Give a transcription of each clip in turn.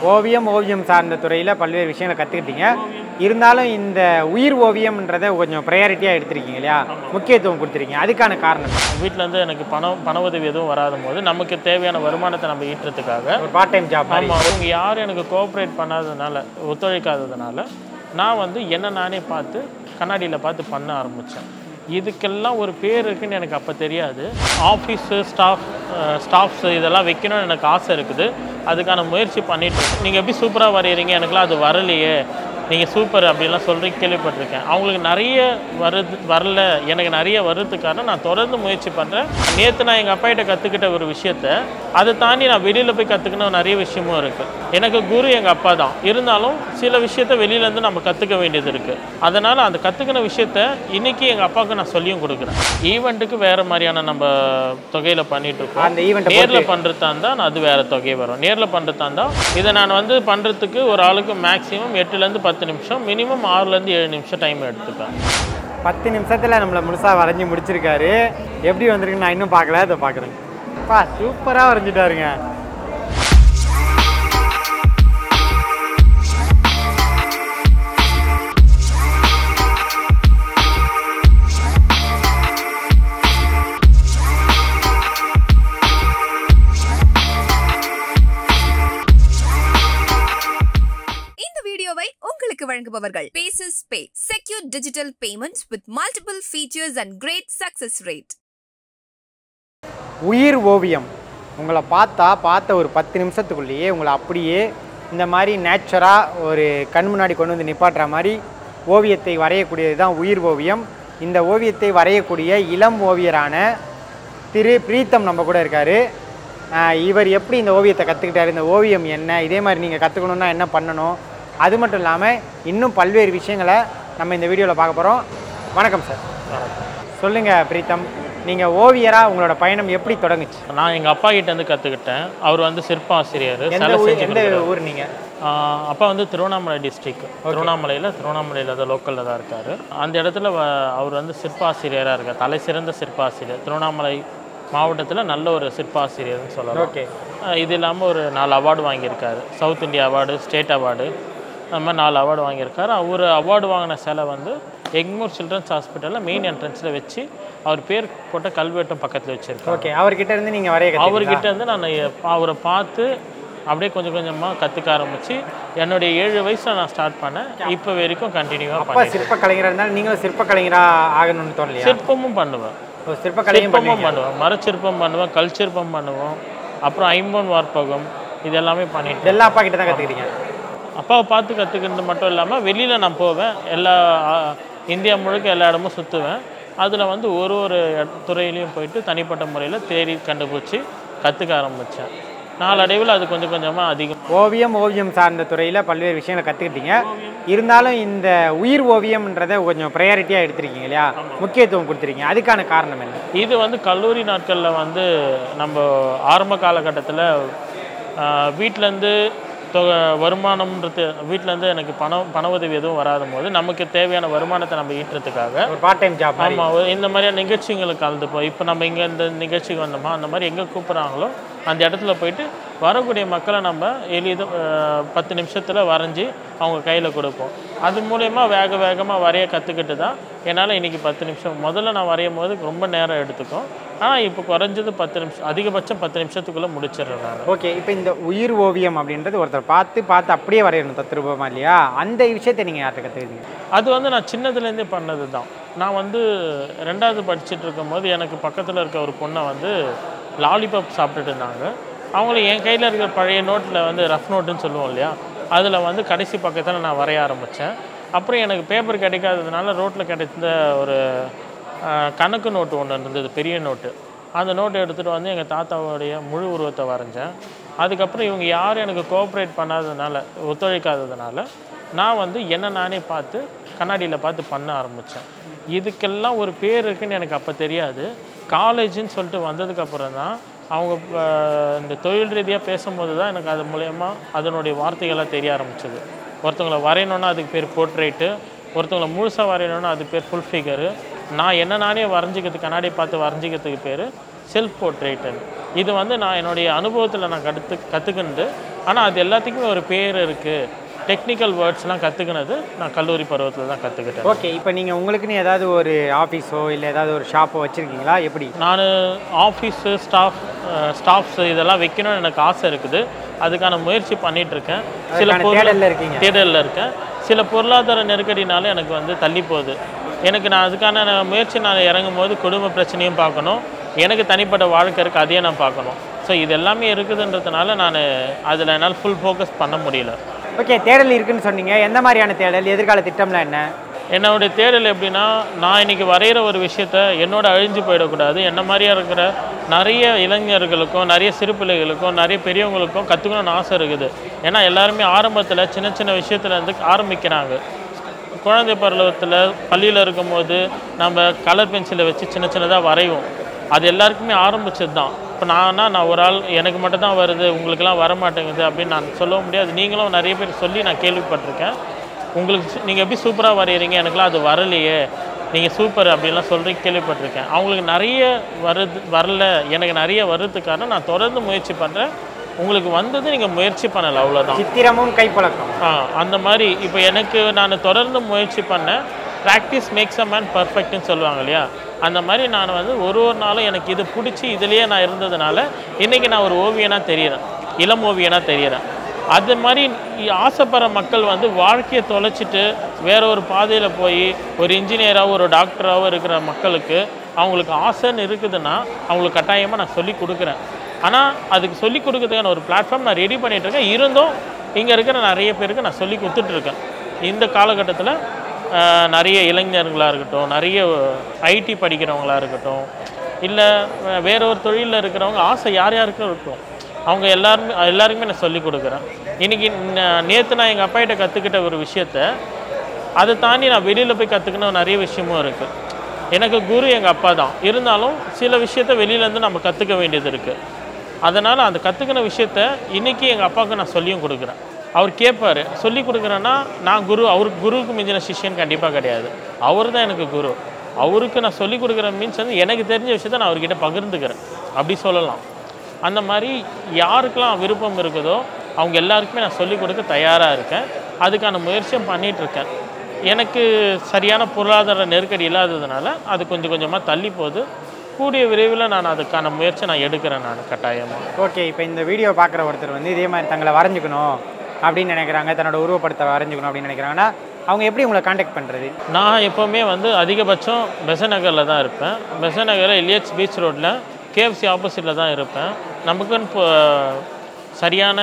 ஓவியம் சார்ந்த துறையில் பல்வேறு விஷயங்களை கற்றுக்கிட்டீங்க. இருந்தாலும் இந்த உயிர் ஓவியம்ன்றதை கொஞ்சம் ப்ரையாரிட்டியாக எடுத்திருக்கீங்க இல்லையா, முக்கியத்துவம் கொடுத்துருக்கீங்க. அதுக்கான காரணம் வீட்டிலேருந்து எனக்கு பண உதவி எதுவும் வராத போது நமக்கு தேவையான வருமானத்தை நம்ம ஈட்டுறதுக்காக ஒரு பார்ட் டைம் ஜாப். ஆமாம், அவங்க யாரும் எனக்கு கோஆப்ரேட் பண்ணாததுனால, ஒத்துழைக்காததுனால நான் வந்து என்ன நானே பார்த்து கண்ணாடியில் பார்த்து பண்ண ஆரம்பித்தேன். இதுக்கெல்லாம் ஒரு பேர் இருக்குன்னு எனக்கு அப்போ தெரியாது. ஆஃபீஸு ஸ்டாஃப்ஸு இதெல்லாம் வைக்கணும்னு எனக்கு ஆசை இருக்குது. அதுக்கான முயற்சி பண்ணிட்டு நீங்கள் எப்படி சூப்பராக வரைகிறீங்க, எனக்குலாம் அது வரலையே, நீங்கள் சூப்பர் அப்படின்லாம் சொல்கிறீங்க, கேள்விப்பட்டிருக்கேன். அவங்களுக்கு நிறைய வரல, எனக்கு நிறைய வர்றதுக்கான நான் தொடர்ந்து முயற்சி பண்ணுறேன். நேற்று நான் எங்கள் அப்பாகிட்ட கற்றுக்கிட்ட ஒரு விஷயத்தை அதை தாண்டி நான் வெளியில் போய் கற்றுக்கணும் நிறைய விஷயமும் இருக்குது. எனக்கு குரு எங்கள் அப்பா தான், இருந்தாலும் சில விஷயத்த வெளியிலேருந்து நம்ம கற்றுக்க வேண்டியது இருக்குது. அதனால் அந்த கற்றுக்கின விஷயத்த இன்றைக்கி எங்கள் அப்பாவுக்கு நான் சொல்லியும் கொடுக்குறேன். ஈவெண்ட்டுக்கு வேறு மாதிரியான நம்ம தொகையில் பண்ணிகிட்டு இருக்கோம். அந்த ஈவெண்ட் நேரில் பண்ணுறதா இருந்தால் அது வேறு தொகை வரும். நேரில் பண்ணுறதா இருந்தால் இதை நான் வந்து பண்ணுறதுக்கு ஒரு ஆளுக்கு மேக்ஸிமம் 8லேருந்து 10 நிமிஷம், மினிமம் 6லேருந்து 7 நிமிஷம் டைம் எடுத்துப்பேன். 10 நிமிஷத்தில் நம்மளை முழுசாக வரைஞ்சி முடிச்சிருக்காரு. எப்படி வந்திருக்குன்னு நான் இன்னும் பார்க்கல, அதை பார்க்குறேன். சூப்பராக வரைஞ்சிட்டாருங்க. வழங்குபவர்கள் Paces Pay, secure digital payments with multiple features and great success rate. உயிர் ஓவியம் உங்களை பார்த்த ஒரு 10 நிமிஷத்துக்குள்ளேயே உங்களை அப்படியே இந்த மாதிரி நேச்சுராக ஒரு கண் முன்னாடி கொண்டு வந்து நிப்பாட்டுற மாதிரி ஓவியத்தை வரையக்கூடியது தான் உயிர் ஓவியம். இந்த ஓவியத்தை வரையக்கூடிய இளம் ஓவியரான திரு பிரீத்தம் நம்ம கூட இருக்கார். இவர் எப்படி இந்த ஓவியத்தை கற்றுக்கிட்டாரு, இந்த ஓவியம் என்ன, இதே மாதிரி நீங்கள் கற்றுக்கணுன்னா என்ன பண்ணணும், அது மட்டும் இல்லாமல் இன்னும் பல்வேறு விஷயங்களை நம்ம இந்த வீடியோவில் பார்க்க போகிறோம். வணக்கம் சார். சொல்லுங்கள் பிரீத்தம், நீங்கள் ஓவியராக உங்களோட பயணம் எப்படி தொடங்குச்சு? நான் எங்கள் அப்பா கிட்டேருந்து கற்றுக்கிட்டேன். அவர் வந்து சிற்ப ஆசிரியர். எந்த ஊர் நீங்கள்? அப்பா வந்து திருவண்ணாமலை டிஸ்ட்ரிக்ட், திருவண்ணாமலையில் தான் லோக்கலில் தான் இருக்கார். அந்த இடத்துல அவர் வந்து சிற்ப ஆசிரியராக இருக்கார். தலை சிறந்த சிற்ப ஆசிரியர், திருவண்ணாமலை மாவட்டத்தில் நல்ல ஒரு சிற்ப ஆசிரியர்னு சொல்லலாம். ஓகே. இது இல்லாமல் ஒரு 4 அவார்டு வாங்கியிருக்காரு. South India award, state award, அந்த மாதிரி 4 அவார்டு வாங்கியிருக்காரு. அவர் அவார்டு வாங்கின சிலை வந்து எக்மூர் சில்ட்ரன்ஸ் ஹாஸ்பிட்டலில் மெயின் என்ட்ரன்ஸில் வச்சு அவர் பேர் போட்ட கல்வெட்டும் பக்கத்தில் வச்சுருக்காரு. ஓகே. அவர்கிட்ட இருந்து நீங்கள் அவர்கிட்ட இருந்து நான் அவரை பார்த்து அப்படியே கொஞ்சம் கொஞ்சமாக கற்றுக்க ஆரம்பித்து என்னுடைய 7 வயசில் நான் ஸ்டார்ட் பண்ணேன். இப்போ வரைக்கும் கண்டினியூவாக பண்ணேன். சிற்ப கலைஞராக இருந்தாலும் நீங்களும் சிற்ப கலைஞராக ஆகணும்னு தோணலையா? சிற்பமும் பண்ணுவேன், சிற்பமும் பண்ணுவேன், மரச்சிற்பம் பண்ணுவேன், கல் சிற்பம் பண்ணுவோம், அப்புறம் ஐம்பொன் வார்ப்பகம், இது எல்லாமே பண்ணிட்டு. எல்லா அப்பா கிட்ட தான் கற்றுக்கிறீங்க? அப்பாவை பார்த்து கற்றுக்கிறது மட்டும் இல்லாமல் வெளியில் நான் போவேன், எல்லா இந்தியா முழுக்க எல்லா இடமும் சுற்றுவேன். அதில் வந்து ஒரு துறையிலையும் போயிட்டு தனிப்பட்ட முறையில் தேடி கண்டுபிடிச்சி கற்றுக்க ஆரம்பித்தேன். நாளடைவில் அது கொஞ்சம் கொஞ்சமாக அதிகம். ஓவியம் சார்ந்த துறையில் பல்வேறு விஷயங்களை கற்றுக்கிட்டீங்க. இருந்தாலும் இந்த உயிர் ஓவியம்ன்றதை கொஞ்சம் ப்ரையாரிட்டியாக எடுத்திருக்கீங்க இல்லையா, முக்கியத்துவம் கொடுத்துருக்கீங்க. அதுக்கான காரணம் என்ன? இது வந்து கல்லூரி நாட்களில் வந்து நம்ம ஆரம்ப காலகட்டத்தில் வீட்டிலேருந்து வருமானம்ன்றது, வீட்டிலேருந்து எனக்கு பண உதவி எதுவும் வராத போது நமக்கு தேவையான வருமானத்தை நம்ம ஈட்டுறதுக்காக ஒரு பார்ட் டைம் ஜாப். ஆமாம், இந்த மாதிரியான நிகழ்ச்சிகளுக்கு கலந்துப்போம். இப்போ நம்ம இங்கே இந்த நிகழ்ச்சிக்கு வந்தோமா, அந்த மாதிரி எங்கே கூப்பிட்றாங்களோ அந்த இடத்துல போயிட்டு வரக்கூடிய மக்களை நம்ம 10 நிமிஷத்தில் வரைஞ்சி அவங்க கையில் கொடுப்போம். அது மூலயமா வேகமாக வரைய கற்றுக்கிட்டு தான் என்னால் இன்றைக்கி 10 நிமிஷம், முதல்ல நான் வரையும் போது ரொம்ப நேரம் எடுத்துக்கும். ஆனால் இப்போ குறைஞ்சது 10 நிமிஷம், அதிகபட்சம் 10 நிமிஷத்துக்குள்ளே முடிச்சிடுறேன் நான். ஓகே. இப்போ இந்த உயிர் ஓவியம் அப்படின்றது ஒருத்தர் பார்த்து அப்படியே வரையணும் தத்ரூபமா இல்லையா, அந்த விஷயத்தை நீங்கள் யார்கிட்ட கற்றுக்கிட்டீங்க? அது வந்து நான் சின்னதுலேருந்தே பண்ணது தான். நான் வந்து 2வது படிச்சுட்டு இருக்கும்போது எனக்கு பக்கத்தில் இருக்க ஒரு பொண்ணை வந்து லாலிபாப் சாப்பிட்டுட்டு இருந்தாங்க. அவங்களும் என் கையில் இருக்கிற பழைய நோட்டில் வந்து ரஃப் நோட்டுன்னு சொல்லுவோம் இல்லையா, அதில் வந்து கடைசி பக்கத்தில் நான் வரைய ஆரம்பித்தேன். அப்புறம் எனக்கு பேப்பர் கிடைக்காததுனால ரோட்டில் கிடைத்த ஒரு கணக்கு நோட்டு ஒன்று இருந்தது, பெரிய நோட்டு. அந்த நோட்டை எடுத்துகிட்டு வந்து எங்கள் தாத்தாவுடைய முழு உருவத்தை வரைஞ்சேன். அதுக்கப்புறம் இவங்க யாரும் எனக்கு கோஆப்ரேட் பண்ணாததுனால, ஒத்துழைக்காததுனால நான் வந்து என்ன நானே பார்த்து கண்ணாடியில் பார்த்து பண்ண ஆரம்பித்தேன். இதுக்கெல்லாம் ஒரு பேர் இருக்குன்னு எனக்கு அப்போ தெரியாது. காலேஜுன்னு சொல்லிட்டு வந்ததுக்கப்புறம் தான் அவங்க இந்த தொழில் ரீதியாக பேசும்போது தான் எனக்கு அது மூலயமா அதனுடைய வார்த்தைகள்லாம் தெரிய ஆரம்பிச்சது. ஒருத்தவங்களை வரையணுன்னா அதுக்கு பேர் போர்ட்ரேட்டு, ஒருத்தவங்களை முழுசாக வரையணுன்னா அதுக்கு பேர் ஃபுல் ஃபிகரு. நான் என்ன நானே வரைஞ்சிக்கிறதுக்கு, கண்ணாடி பார்த்து வரைஞ்சிக்கிறதுக்கு பேர் செல்ஃப் போர்ட்ரேட்டுன்னு. இது வந்து நான் என்னுடைய அனுபவத்தில் நான் கற்றுக்கிட்டு ஆனால் அது எல்லாத்துக்குமே ஒரு பேர் இருக்குது. டெக்னிக்கல் வேர்ட்ஸ்லாம் கற்றுக்கினது நான் கல்லூரி பருவத்தில் தான் கற்றுக்கிட்டேன். ஓகே, இப்போ நீங்கள் உங்களுக்குன்னு ஏதாவது ஒரு ஆஃபீஸோ இல்லை ஏதாவது ஒரு ஷாப்போ வச்சுருக்கீங்களா? எப்படி? நான் ஆஃபீஸு ஸ்டாஃப்ஸு இதெல்லாம் வைக்கணும்னு எனக்கு ஆசை இருக்குது. அதுக்கான முயற்சி பண்ணிகிட்ருக்கேன். சில தேடலில் இருக்கேன். சில பொருளாதார நெருக்கடினால எனக்கு வந்து தள்ளி போகுது. நான் அதுக்கான முயற்சி நான் இறங்கும் போது குடும்ப பிரச்சனையும் பார்க்கணும், எனக்கு தனிப்பட்ட வாழ்க்கை இருக்குது, அதையே நான் பார்க்கணும். ஸோ இது எல்லாமே இருக்குதுன்றதுனால நான் அதில் என்னால் ஃபுல் ஃபோக்கஸ் பண்ண முடியல. ஓகே, தேடல் இருக்குதுன்னு சொன்னீங்க. எந்த மாதிரியான தேடல், எதிர்கால திட்டம்லாம் என்ன? என்னுடைய தேடல் எப்படின்னா, நான் இன்றைக்கி வரைகிற ஒரு விஷயத்த என்னோட அழிஞ்சு போயிடக்கூடாது. என்ன மாதிரியாக இருக்கிற நிறைய இளைஞர்களுக்கும் நிறைய சிறு பிள்ளைகளுக்கும் நிறைய பெரியவங்களுக்கும் கற்றுக்கணும்னு ஆசை இருக்குது. ஏன்னா எல்லாருமே ஆரம்பத்தில் சின்ன சின்ன விஷயத்துலேருந்து ஆரம்பிக்கிறாங்க. குழந்தை பருவத்தில் பள்ளியில் இருக்கும்போது நம்ம கலர் பென்சிலை வச்சு சின்ன சின்னதாக வரைவோம். அது எல்லாருக்குமே ஆரம்பிச்சது தான். இப்போ நான் ஒரு ஆள் எனக்கு மட்டும் தான் வருது, உங்களுக்கெல்லாம் வரமாட்டேங்குது அப்படின்னு நான் சொல்ல முடியாது. நீங்களும் நிறைய பேர் சொல்லி நான் கேள்விப்பட்டிருக்கேன். நீங்கள் எப்படி சூப்பராக வரைகிறீங்க, எனக்குலாம் அது வரலையே, நீங்கள் சூப்பர் அப்படின்லாம் சொல்கிறீங்க கேள்விப்பட்டிருக்கேன். அவங்களுக்கு நிறைய வரல, எனக்கு நிறைய வர்றதுக்கான நான் தொடர்ந்து முயற்சி பண்ணுறேன். உங்களுக்கு வந்தது நீங்கள் முயற்சி பண்ணலை, அவ்வளோதான். சித்திரமும் கைப்பழக்கம். அந்த மாதிரி இப்போ நான் தொடர்ந்து முயற்சி பண்ணேன். ப்ராக்டிஸ் மேக்ஸ் அ மேன் பர்ஃபெக்ட்னு சொல்லுவாங்க இல்லையா, அந்த மாதிரி நான் வந்து ஒரு நாளும் எனக்கு இது பிடிச்சி இதிலேயே நான் இருந்ததுனால இன்றைக்கி நான் ஒரு ஓவியனாக தெரிகிறேன், இளம் ஓவியனாக தெரிகிறேன். அது மாதிரி ஆசைப்படுற மக்கள் வந்து வாழ்க்கையை தொலைச்சிட்டு வேற ஒரு பாதையில் போய் ஒரு இன்ஜினியராகவோ ஒரு டாக்டராகவோ இருக்கிற மக்களுக்கு அவங்களுக்கு ஆசைன்னு இருக்குதுன்னா அவங்களுக்கு கட்டாயமாக நான் சொல்லிக் கொடுக்குறேன். ஆனால் அதுக்கு சொல்லிக் கொடுக்கறதுக்கான ஒரு பிளாட்ஃபார்ம் நான் ரெடி பண்ணிகிட்ருக்கேன். இருந்தும் இங்கே இருக்கிற நிறைய பேருக்கு நான் சொல்லி கொடுத்துட்ருக்கேன். இந்த காலகட்டத்தில் நிறைய இளைஞர்களாக இருக்கட்டும், நிறைய ஐடி படிக்கிறவங்களாக இருக்கட்டும், இல்லை வேற ஒரு தொழிலில் இருக்கிறவங்க ஆசை யார் யாருக்கும் இருக்கும், அவங்க எல்லாருக்குமே நான் சொல்லிக் கொடுக்குறேன். இன்றைக்கி நேற்று நான் எங்கள் அப்பாகிட்ட கற்றுக்கிட்ட ஒரு விஷயத்த அதை தாண்டி நான் வெளியில் போய் கற்றுக்கணும் நிறைய விஷயமும் இருக்குது. எனக்கு குரு எங்கள் அப்பா தான், இருந்தாலும் சில விஷயத்த வெளியிலேருந்து நம்ம கற்றுக்க வேண்டியது இருக்குது. அதனால் அந்த கற்றுக்கின விஷயத்த இன்றைக்கி எங்கள் அப்பாவுக்கு நான் சொல்லியும் கொடுக்குறேன். அவர் கேட்பார், சொல்லி கொடுக்குறேன்னா நான் அவருக்கு குருவுக்கு மிஞ்சின சிஷ்யன் கண்டிப்பாக கிடையாது, அவர் தான் எனக்கு குரு. அவருக்கு நான் சொல்லிக் கொடுக்குறேன் மீன்ஸ் வந்து எனக்கு தெரிஞ்ச விஷயத்த நான் அவர்கிட்ட பகிர்ந்துக்கிறேன் அப்படி சொல்லலாம். அந்த மாதிரி யாருக்கெல்லாம் விருப்பம் இருக்குதோ அவங்க எல்லாருக்குமே நான் சொல்லிக் கொடுக்க தயாராக இருக்கேன். அதுக்கான முயற்சியும் பண்ணிகிட்ருக்கேன். எனக்கு சரியான பொருளாதார நெருக்கடி இல்லாததுனால அது கொஞ்சம் கொஞ்சமாக தள்ளி போகுது. கூடிய விரைவில் நான் அதுக்கான முயற்சி நான் எடுக்கிறேன் நான் கட்டாயமாக. ஓகே, இப்போ இந்த வீடியோ பார்க்குற ஒருத்தர் வந்து இதே மாதிரி தங்களை வரைஞ்சிக்கணும் அப்படின்னு நினைக்கிறாங்க, தன்னோட உருவப்படத்தை வரைஞ்சிக்கணும் அப்படின்னு நினைக்கிறாங்கன்னா அவங்க எப்படி உங்களை காண்டாக்ட் பண்ணுறது? நான் எப்போவுமே வந்து அதிகபட்சம் பெசன்ட் நகரில் தான் இருப்பேன். பெசன்ட் நகரில் எலியட்ஸ் பீச் ரோட்டில் KFC ஆப்போசிட்டில் தான் இருப்பேன். நமக்குன்னு இப்போ சரியான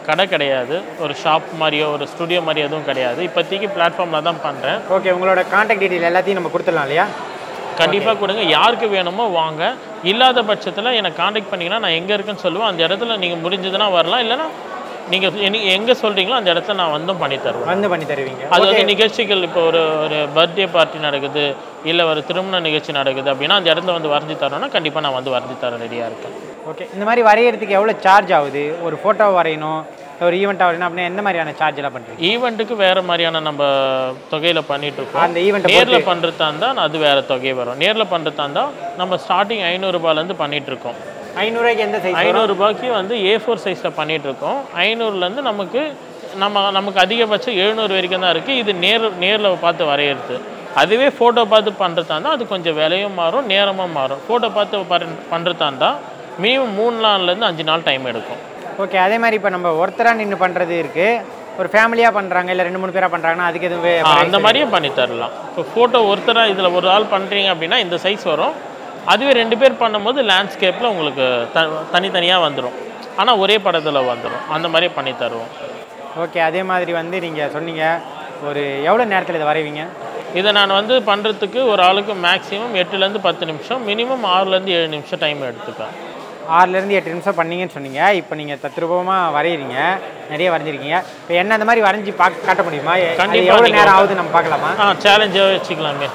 கடை கிடையாது, ஒரு ஷாப் மாதிரியோ ஒரு ஸ்டுடியோ மாதிரி எதுவும் கிடையாது. இப்போதைக்கு பிளாட்ஃபார்மில் தான் பண்ணுறேன். ஓகே, உங்களோட காண்டாக்ட் டீட்டெயில் எல்லாத்தையும் நம்ம கொடுத்துடலாம் இல்லையா? கண்டிப்பாக கொடுங்க. யாருக்கு வேணுமோ வாங்க. இல்லாத பட்சத்தில் என்னை காண்டாக்ட் பண்ணிங்கன்னா நான் எங்கே இருக்குன்னு சொல்லுவேன். அந்த இடத்துல நீங்கள் முடிஞ்சதுன்னா வரலாம், இல்லைன்னா நீங்கள் எங்கே சொல்கிறீங்களோ அந்த இடத்துல நான் வந்தும் பண்ணி தருவீங்க. அது வந்து நிகழ்ச்சிகள் இப்போ ஒரு பர்த்டே பார்ட்டி நடக்குது, இல்லை ஒரு திருமண நிகழ்ச்சி நடக்குது அப்படின்னா அந்த இடத்துல வந்து வரைஞ்சி தரணும்னா கண்டிப்பாக நான் வந்து வரைஞ்சி தர ரெடியாக இருக்கேன். ஓகே, இந்த மாதிரி வரைகிறதுக்கு எவ்வளோ சார்ஜ் ஆகுது? ஒரு ஃபோட்டோ வரையணும், ஒரு ஈவெண்ட்டாக வரையணும் அப்படின்னா எந்த மாதிரியான சார்ஜ் எல்லாம் பண்ணுறீங்க? ஈவெண்ட்டுக்கு வேறு மாதிரியான நம்ம தொகையில் பண்ணிகிட்ருக்கோம். அந்த ஈவெண்ட் நேரில் பண்ணுறதா இருந்தால் அது வேறு தொகை வரும். நேரில் பண்ணுறதா இருந்தால் நம்ம ஸ்டார்டிங் 500 ரூபாயிலேருந்து பண்ணிகிட்ருக்கோம். 500 ரூபாய்க்கு எந்த சைஸ்? 500 ரூபாய்க்கு வந்து A4 சைஸில் பண்ணிகிட்ருக்கோம். 500லேருந்து நமக்கு அதிகபட்சம் 700 வரைக்கும் தான் இருக்குது. இது நேரில் பார்த்து வரைகிறது. அதுவே ஃபோட்டோ பார்த்து பண்ணுறதா இருந்தால் அது கொஞ்சம் விலையும் மாறும், நேரமும் மாறும். ஃபோட்டோ பார்த்து பண்ணுறதா இருந்தால் மினிமம் 3 நாள்லேருந்து 5 நாள் டைம் எடுக்கும். ஓகே, அதே மாதிரி இப்போ நம்ம ஒருத்தராக நின்று பண்ணுறது இருக்குது, ஒரு ஃபேமிலியாக பண்ணுறாங்க, இல்லை 2-3 பேராக பண்ணுறாங்கன்னா அதுக்கு எதுவும் அந்த மாதிரியும் பண்ணி தரலாம். இப்போ ஃபோட்டோ ஒருத்தராக இதில் ஒரு ஆள் பண்ணுறீங்க அப்படின்னா இந்த சைஸ் வரும். அதுவே 2 பேர் பண்ணும்போது லேண்ட்ஸ்கேப்பில் உங்களுக்கு தனித்தனியாக வந்துடும், ஆனால் ஒரே படத்தில் வந்துடும். அந்த மாதிரி பண்ணி தருவோம். ஓகே, அதே மாதிரி வந்து நீங்கள் சொன்னீங்க ஒரு எவ்வளோ நேரத்தில் இதை வரைவீங்க? இதை நான் வந்து பண்ணுறதுக்கு ஒரு ஆளுக்கு மேக்ஸிமம் 8லேருந்து 10 நிமிஷம், மினிமம் 6லேருந்து 7 நிமிஷம் டைம் எடுத்துப்பேன். 6லேருந்து 8 நிமிஷம் பண்ணீங்கன்னு சொன்னீங்க. இப்போ நீங்கள் தத்ரூபமாக வரைகிறீங்க, நிறைய வரைஞ்சிருக்கீங்க. இப்போ என்ன அந்த மாதிரி வரைஞ்சி காட்ட முடியுமா? கண்டிப்பாக. எவ்வளோ நேரம் ஆகுது நம்ம பார்க்கலாமா? சேலஞ்சாக வச்சுக்கலாமே.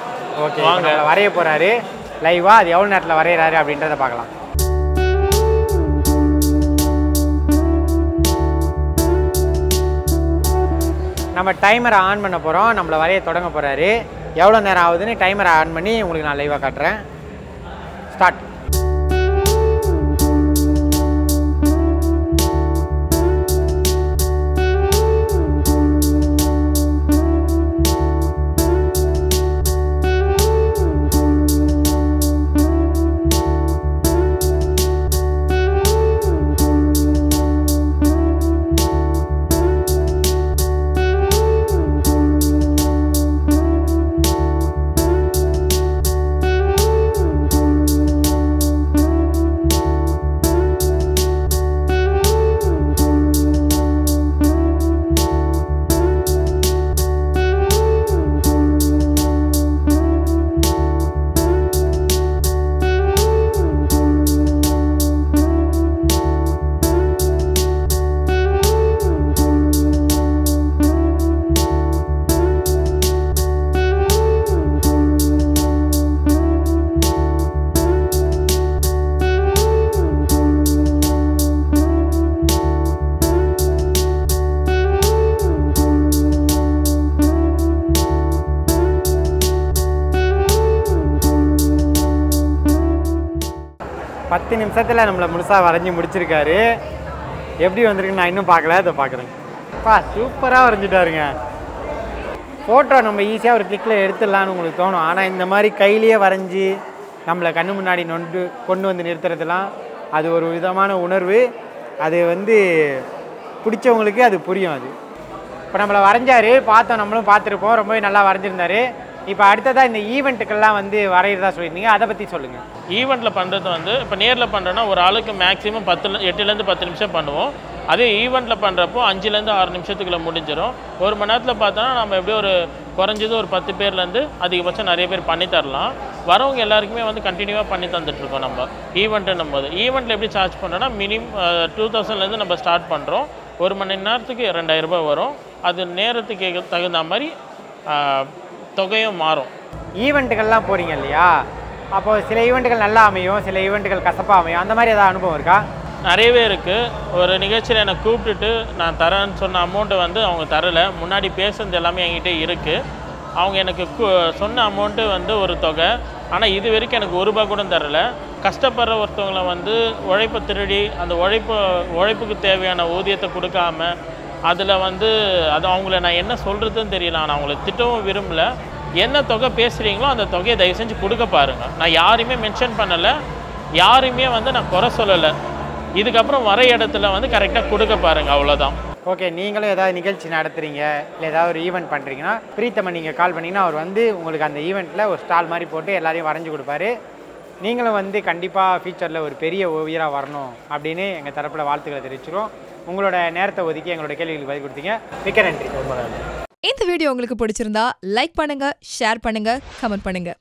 ஓகே, வாங்க. வரைய போகிறாரு லைவாக, அது எவ்வளோ நேரத்தில் வரைகிறாரு அப்படின்றத பார்க்கலாம். நம்ம டைமரை ஆன் பண்ண போகிறோம், நம்மளை வரைய தொடங்க போகிறாரு. எவ்வளோ நேரம் ஆகுதுன்னு டைமரை ஆன் பண்ணி உங்களுக்கு நான் லைவாக காட்டுறேன். ஸ்டார்ட். 10 நிமிஷத்தில் நம்மளை முழுசாக வரைஞ்சி முடிச்சிருக்காரு. எப்படி வந்திருக்குன்னு நான் இன்னும் பார்க்கல, அதை பார்க்குறேன். சூப்பராக வரைஞ்சிட்டாருங்க. ஃபோட்டோ நம்ம ஈஸியாக ஒரு கிளிக்கில் எடுத்துடலான்னு உங்களுக்கு தோணும். ஆனால் இந்த மாதிரி கையிலேயே வரைஞ்சி நம்மளை கண்ணு முன்னாடி கொண்டு வந்து நிறுத்துறதுலாம் அது ஒரு விதமான உணர்வு. அது வந்து பிடிச்சவங்களுக்கு அது புரியும். அது இப்போ நம்மளை வரைஞ்சார், பார்த்தோம், நம்மளும் பார்த்துருப்போம். ரொம்பவே நல்லா வரைஞ்சிருந்தார். இப்போ அடுத்ததாக இந்த ஈவெண்ட்டுக்கெல்லாம் வந்து வரைகிறதா சொல்லியிருந்தீங்க, அதை பற்றி சொல்லுங்கள். ஈவெண்ட்டில் பண்ணுறது வந்து இப்போ நேரில் பண்ணுறோன்னா ஒரு ஆளுக்கு மேக்ஸிமம் 8லேருந்து 10 நிமிஷம் பண்ணுவோம். அதே ஈவெண்ட்டில் பண்ணுறப்போ 5லேருந்து 6 நிமிஷத்துக்குள்ளே முடிஞ்சிடும். ஒரு மணி நேரத்தில் பார்த்தோன்னா நம்ம எப்படியும் ஒரு குறைஞ்சது ஒரு 10 பேர்லேருந்து அதிகபட்சம் நிறைய பேர் பண்ணி தரலாம். வரவங்க எல்லாருக்குமே வந்து கண்டினியூவாக பண்ணி தந்துட்டுருக்கோம். நம்ம ஈவெண்ட்டுன்னும் போது ஈவெண்ட்டில் எப்படி சார்ஜ் பண்ணுறோன்னா மினிமம் 2000லேருந்து நம்ம ஸ்டார்ட் பண்ணுறோம். ஒரு மணி நேரத்துக்கு 2000 ரூபாய் வரும். அது நேரத்துக்கு தகுந்த மாதிரி தொகையும் மாறும். ஈவெண்ட்டுகள்லாம் போகிறீங்க இல்லையா, அப்போது சில ஈவெண்ட்டுகள் நல்லா அமையும், சில ஈவெண்ட்டுகள் கசப்பாக அமையும். அந்த மாதிரி ஏதாவது அனுபவம் இருக்கா? நிறையவே இருக்குது. ஒரு நிகழ்ச்சியில் என்னை கூப்பிட்டுட்டு நான் தரேன்னு சொன்ன அமௌண்ட்டை வந்து அவங்க தரலை. முன்னாடி பேசுனது எல்லாமே என்கிட்ட இருக்குது. அவங்க எனக்கு சொன்ன அமௌண்ட்டு வந்து ஒரு தொகை, ஆனால் இது வரைக்கும் எனக்கு ₹1 கூட தரலை. கஷ்டப்படுற ஒருத்தவங்களை வந்து உழைப்பை திருடி அந்த உழைப்புக்கு தேவையான ஊதியத்தை கொடுக்காம அதில் வந்து அது அவங்கள நான் என்ன சொல்கிறதுன்னு தெரியல. நான் அவங்கள திட்டவும் விரும்பலை. என்ன தொகை பேசுகிறீங்களோ அந்த தொகையை தயவு செஞ்சு கொடுக்க பாருங்கள். நான் யாரையுமே மென்ஷன் பண்ணலை, யாரையுமே வந்து நான் குறை சொல்லலை. இதுக்கப்புறம் வர இடத்துல வந்து கரெக்டாக கொடுக்க பாருங்கள், அவ்வளோதான். ஓகே, நீங்களும் ஏதாவது நிகழ்ச்சி நடத்துகிறீங்க இல்லை ஏதாவது ஒரு ஈவெண்ட் பண்ணுறீங்கன்னா பிரீத்தமன் நீங்கள் கால் பண்ணிங்கன்னா அவர் வந்து உங்களுக்கு அந்த ஈவெண்ட்டில் ஒரு ஸ்டால் மாதிரி போட்டு எல்லாரையும் வரைஞ்சி கொடுப்பாரு. நீங்களும் வந்து கண்டிப்பாக ஃபியூச்சரில் ஒரு பெரிய ஓவியராக வரணும் அப்படின்னு எங்கள் தரப்பில் வாழ்த்துக்களை தெரிவிச்சிருவோம். உங்களோட நேரத்தை ஒதுக்கி எங்களோட கேள்விகளுக்கு பதில் கொடுத்தீங்க. மிக்க நன்றி. ரொம்ப நன்றி. இந்த வீடியோ உங்களுக்கு பிடிச்சிருந்தா லைக் பண்ணுங்க, ஷேர் பண்ணுங்க, கமெண்ட் பண்ணுங்க.